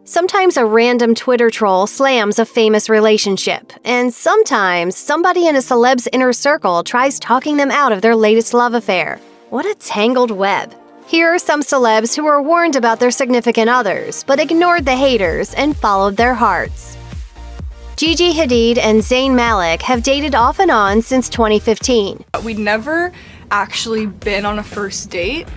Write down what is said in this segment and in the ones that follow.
Sometimes a random Twitter troll slams a famous relationship, and sometimes somebody in a celeb's inner circle tries talking them out of their latest love affair. What a tangled web. Here are some celebs who were warned about their significant others, but ignored the haters and followed their hearts. Gigi Hadid and Zayn Malik have dated off and on since 2015. We'd never actually been on a first date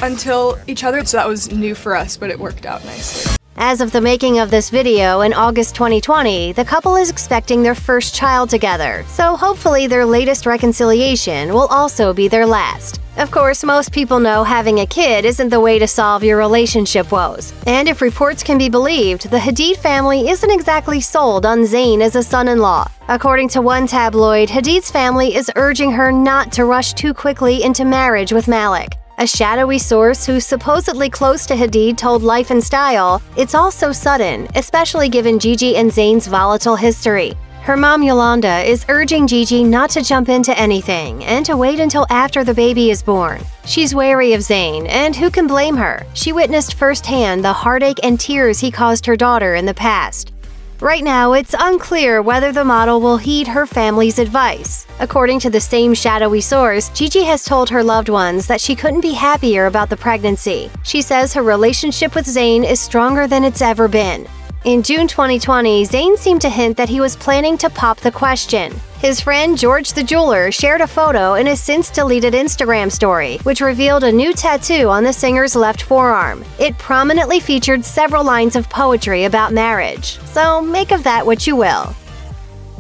until each other, so that was new for us, but it worked out nicely. As of the making of this video in August 2020, the couple is expecting their first child together, so hopefully their latest reconciliation will also be their last. Of course, most people know having a kid isn't the way to solve your relationship woes. And if reports can be believed, the Hadid family isn't exactly sold on Zayn as a son-in-law. According to one tabloid, Hadid's family is urging her not to rush too quickly into marriage with Malik. A shadowy source who's supposedly close to Hadid told Life and Style, "It's all so sudden, especially given Gigi and Zayn's volatile history." Her mom Yolanda is urging Gigi not to jump into anything and to wait until after the baby is born. She's wary of Zayn, and who can blame her? She witnessed firsthand the heartache and tears he caused her daughter in the past. Right now, it's unclear whether the model will heed her family's advice. According to the same shadowy source, Gigi has told her loved ones that she couldn't be happier about the pregnancy. She says her relationship with Zayn is stronger than it's ever been. In June 2020, Zayn seemed to hint that he was planning to pop the question. His friend George the jeweler shared a photo in a since-deleted Instagram story, which revealed a new tattoo on the singer's left forearm. It prominently featured several lines of poetry about marriage. So make of that what you will.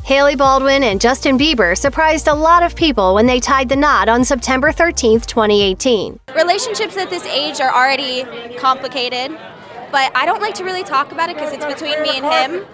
Hailey Baldwin and Justin Bieber surprised a lot of people when they tied the knot on September 13, 2018. Relationships at this age are already complicated, but I don't like to really talk about it because it's between me and him.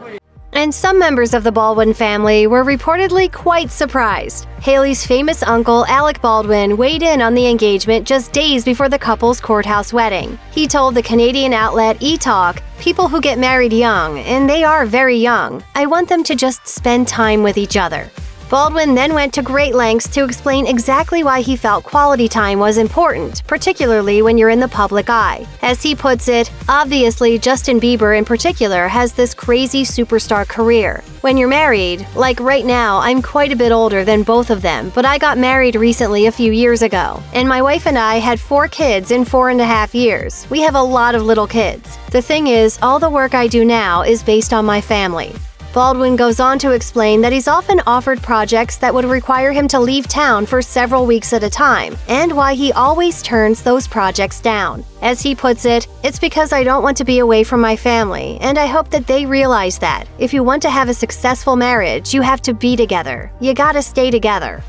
And some members of the Baldwin family were reportedly quite surprised. Hailey's famous uncle, Alec Baldwin, weighed in on the engagement just days before the couple's courthouse wedding. He told the Canadian outlet E-Talk, "People who get married young, and they are very young, I want them to just spend time with each other." Baldwin then went to great lengths to explain exactly why he felt quality time was important, particularly when you're in the public eye. As he puts it, obviously Justin Bieber in particular has this crazy superstar career. When you're married, like right now, I'm quite a bit older than both of them, but I got married recently a few years ago. And my wife and I had 4 kids in 4.5 years. We have a lot of little kids. The thing is, all the work I do now is based on my family. Baldwin goes on to explain that he's often offered projects that would require him to leave town for several weeks at a time, and why he always turns those projects down. As he puts it, "It's because I don't want to be away from my family, and I hope that they realize that. If you want to have a successful marriage, you have to be together. You gotta stay together."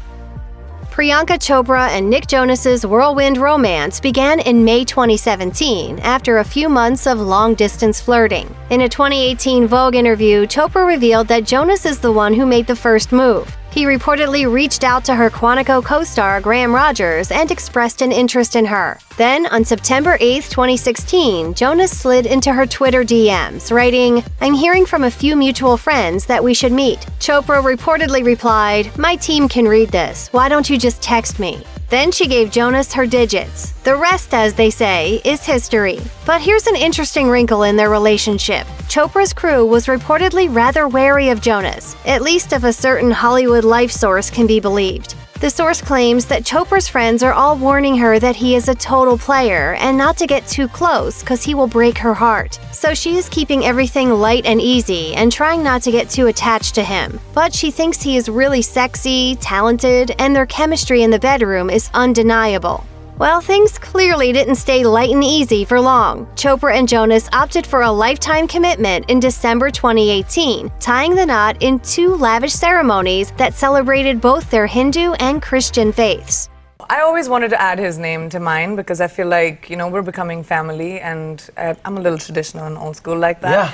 Priyanka Chopra and Nick Jonas's whirlwind romance began in May 2017 after a few months of long-distance flirting. In a 2018 Vogue interview, Chopra revealed that Jonas is the one who made the first move. He reportedly reached out to her Quantico co-star Graham Rogers and expressed an interest in her. Then, on September 8, 2016, Jonas slid into her Twitter DMs, writing, "I'm hearing from a few mutual friends that we should meet." Chopra reportedly replied, "My team can read this. Why don't you just text me?" Then she gave Jonas her digits. The rest, as they say, is history. But here's an interesting wrinkle in their relationship. Chopra's crew was reportedly rather wary of Jonas, at least if a certain Hollywood Life source can be believed. The source claims that Chopra's friends are all warning her that he is a total player and not to get too close because he will break her heart. So she is keeping everything light and easy and trying not to get too attached to him. But she thinks he is really sexy, talented, and their chemistry in the bedroom is undeniable. Well, things clearly didn't stay light and easy for long. Chopra and Jonas opted for a lifetime commitment in December 2018, tying the knot in 2 lavish ceremonies that celebrated both their Hindu and Christian faiths. I always wanted to add his name to mine because I feel like, we're becoming family, and I'm a little traditional and old school like that. Yeah.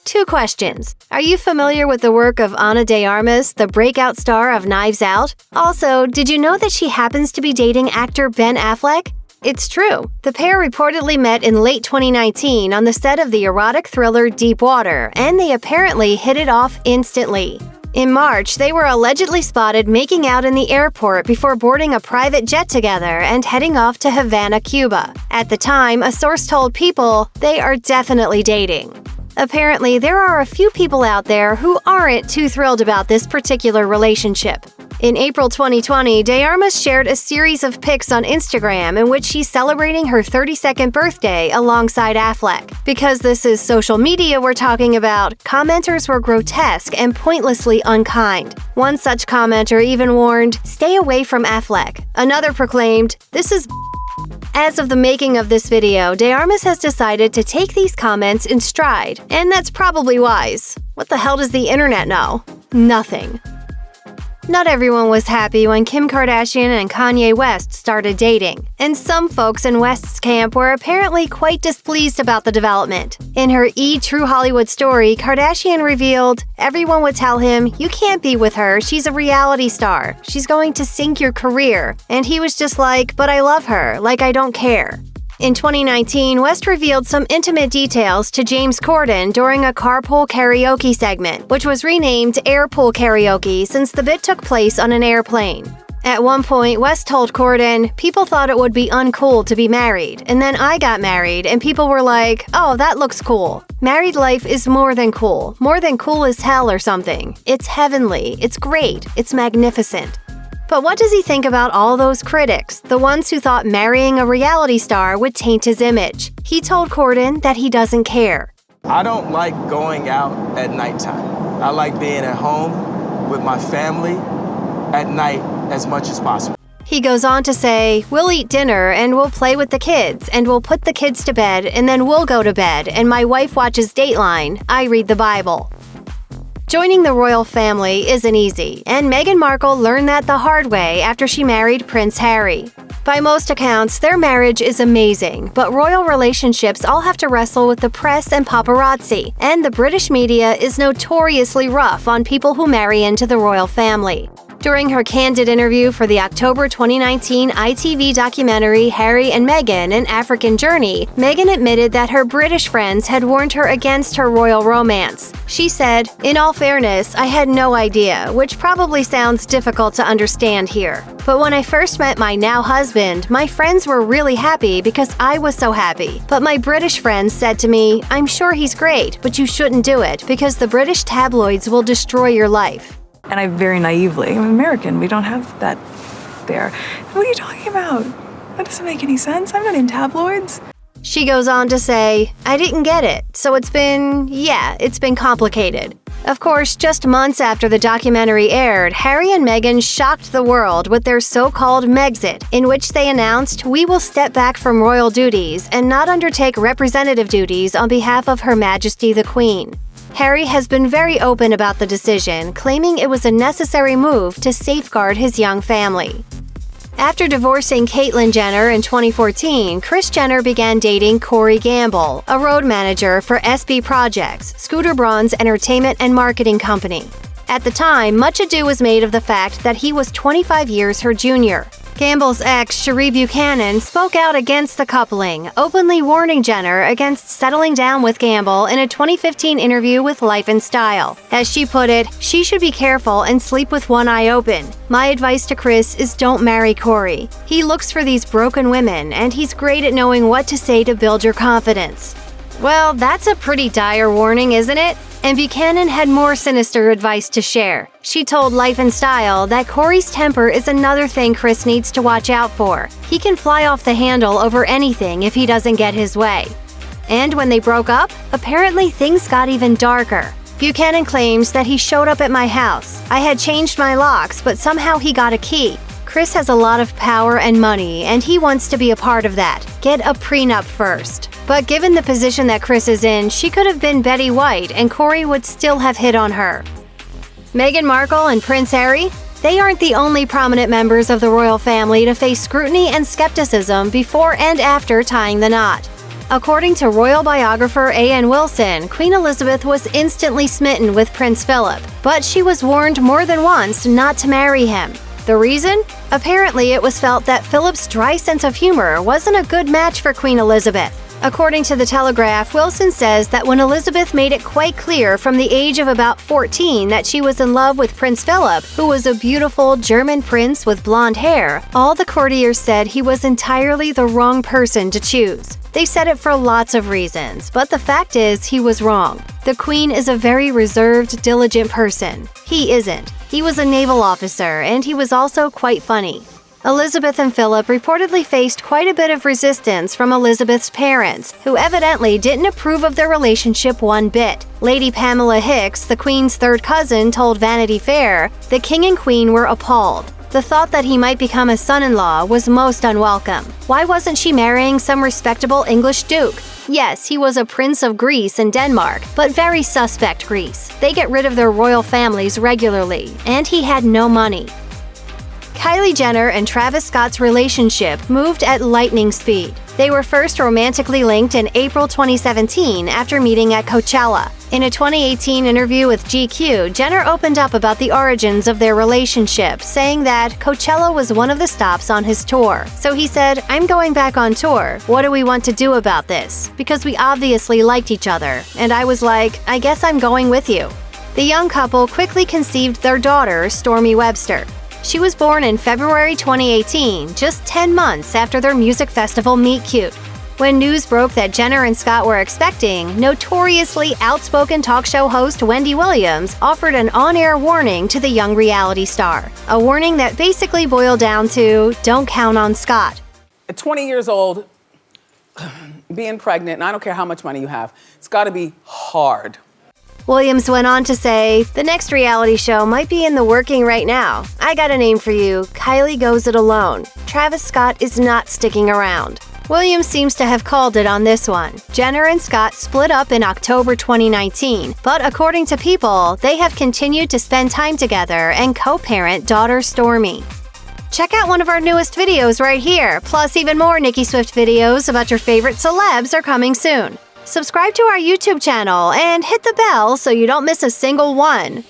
2 questions. Are you familiar with the work of Ana de Armas, the breakout star of Knives Out? Also, did you know that she happens to be dating actor Ben Affleck? It's true. The pair reportedly met in late 2019 on the set of the erotic thriller Deep Water, and they apparently hit it off instantly. In March, they were allegedly spotted making out in the airport before boarding a private jet together and heading off to Havana, Cuba. At the time, a source told People they are definitely dating. Apparently, there are a few people out there who aren't too thrilled about this particular relationship. In April 2020, Armas shared a series of pics on Instagram in which she's celebrating her 32nd birthday alongside Affleck. Because this is social media we're talking about, commenters were grotesque and pointlessly unkind. One such commenter even warned, "Stay away from Affleck." Another proclaimed, "This is As of the making of this video, Armas has decided to take these comments in stride, and that's probably wise. What the hell does the internet know? Nothing. Not everyone was happy when Kim Kardashian and Kanye West started dating, and some folks in West's camp were apparently quite displeased about the development. In her True Hollywood story, Kardashian revealed, everyone would tell him, "You can't be with her, she's a reality star. She's going to sink your career." And he was just like, "But I love her, like I don't care." In 2019, West revealed some intimate details to James Corden during a carpool karaoke segment, which was renamed Airpool Karaoke since the bit took place on an airplane. At one point, West told Corden, "People thought it would be uncool to be married, and then I got married, and people were like, oh, that looks cool. Married life is more than cool as hell or something. It's heavenly, it's great, it's magnificent." But what does he think about all those critics, the ones who thought marrying a reality star would taint his image? He told Corden that he doesn't care. "I don't like going out at nighttime. I like being at home with my family at night as much as possible." He goes on to say, "We'll eat dinner and we'll play with the kids and we'll put the kids to bed and then we'll go to bed and my wife watches Dateline. I read the Bible." Joining the royal family isn't easy, and Meghan Markle learned that the hard way after she married Prince Harry. By most accounts, their marriage is amazing, but royal relationships all have to wrestle with the press and paparazzi, and the British media is notoriously rough on people who marry into the royal family. During her candid interview for the October 2019 ITV documentary Harry and Meghan: An African Journey, Meghan admitted that her British friends had warned her against her royal romance. She said, "In all fairness, I had no idea," which probably sounds difficult to understand here. "But when I first met my now husband, my friends were really happy because I was so happy. But my British friends said to me, 'I'm sure he's great, but you shouldn't do it because the British tabloids will destroy your life.'" And I very naively, I'm American, we don't have that there. "What are you talking about? That doesn't make any sense. I'm not in tabloids." She goes on to say, "I didn't get it, so it's been complicated." Of course, just months after the documentary aired, Harry and Meghan shocked the world with their so-called Megxit, in which they announced, "We will step back from royal duties and not undertake representative duties on behalf of Her Majesty the Queen." Harry has been very open about the decision, claiming it was a necessary move to safeguard his young family. After divorcing Caitlyn Jenner in 2014, Kris Jenner began dating Corey Gamble, a road manager for SB Projects, Scooter Braun's entertainment and marketing company. At the time, much ado was made of the fact that he was 25 years her junior. Gamble's ex, Cherie Buchanan, spoke out against the coupling, openly warning Jenner against settling down with Gamble in a 2015 interview with Life and Style. As she put it, "She should be careful and sleep with one eye open. My advice to Kris is don't marry Corey. He looks for these broken women, and he's great at knowing what to say to build your confidence." Well, that's a pretty dire warning, isn't it? And Buchanan had more sinister advice to share. She told Life and Style that Corey's temper is another thing Kris needs to watch out for. He can fly off the handle over anything if he doesn't get his way. And when they broke up, apparently things got even darker. Buchanan claims that he showed up at my house. I had changed my locks, but somehow he got a key. Kris has a lot of power and money, and he wants to be a part of that. Get a prenup first. But given the position that Kris is in, she could have been Betty White and Corey would still have hit on her. Meghan Markle and Prince Harry? They aren't the only prominent members of the royal family to face scrutiny and skepticism before and after tying the knot. According to royal biographer A.N. Wilson, Queen Elizabeth was instantly smitten with Prince Philip, but she was warned more than once not to marry him. The reason? Apparently, it was felt that Philip's dry sense of humor wasn't a good match for Queen Elizabeth. According to The Telegraph, Wilson says that when Elizabeth made it quite clear from the age of about 14 that she was in love with Prince Philip, who was a beautiful German prince with blonde hair, all the courtiers said he was entirely the wrong person to choose. They said it for lots of reasons, but the fact is he was wrong. The Queen is a very reserved, diligent person. He isn't. He was a naval officer, and he was also quite funny. Elizabeth and Philip reportedly faced quite a bit of resistance from Elizabeth's parents, who evidently didn't approve of their relationship one bit. Lady Pamela Hicks, the Queen's third cousin, told Vanity Fair, "The King and Queen were appalled. The thought that he might become a son-in-law was most unwelcome. Why wasn't she marrying some respectable English duke? Yes, he was a prince of Greece and Denmark, but very suspect Greece. They get rid of their royal families regularly, and he had no money." Kylie Jenner and Travis Scott's relationship moved at lightning speed. They were first romantically linked in April 2017 after meeting at Coachella. In a 2018 interview with GQ, Jenner opened up about the origins of their relationship, saying that Coachella was one of the stops on his tour. So he said, "I'm going back on tour. What do we want to do about this? Because we obviously liked each other. And I was like, I guess I'm going with you." The young couple quickly conceived their daughter, Stormy Webster. She was born in February 2018, just 10 months after their music festival Meet Cute. When news broke that Jenner and Scott were expecting, notoriously outspoken talk show host Wendy Williams offered an on-air warning to the young reality star. A warning that basically boiled down to, don't count on Scott. At 20 years old, being pregnant, and I don't care how much money you have, it's gotta be hard. Williams went on to say, "The next reality show might be in the working right now. I got a name for you. Kylie goes it alone. Travis Scott is not sticking around." Williams seems to have called it on this one. Jenner and Scott split up in October 2019, but according to People, they have continued to spend time together and co-parent daughter Stormy. Check out one of our newest videos right here, plus even more Nicki Swift videos about your favorite celebs are coming soon. Subscribe to our YouTube channel and hit the bell so you don't miss a single one.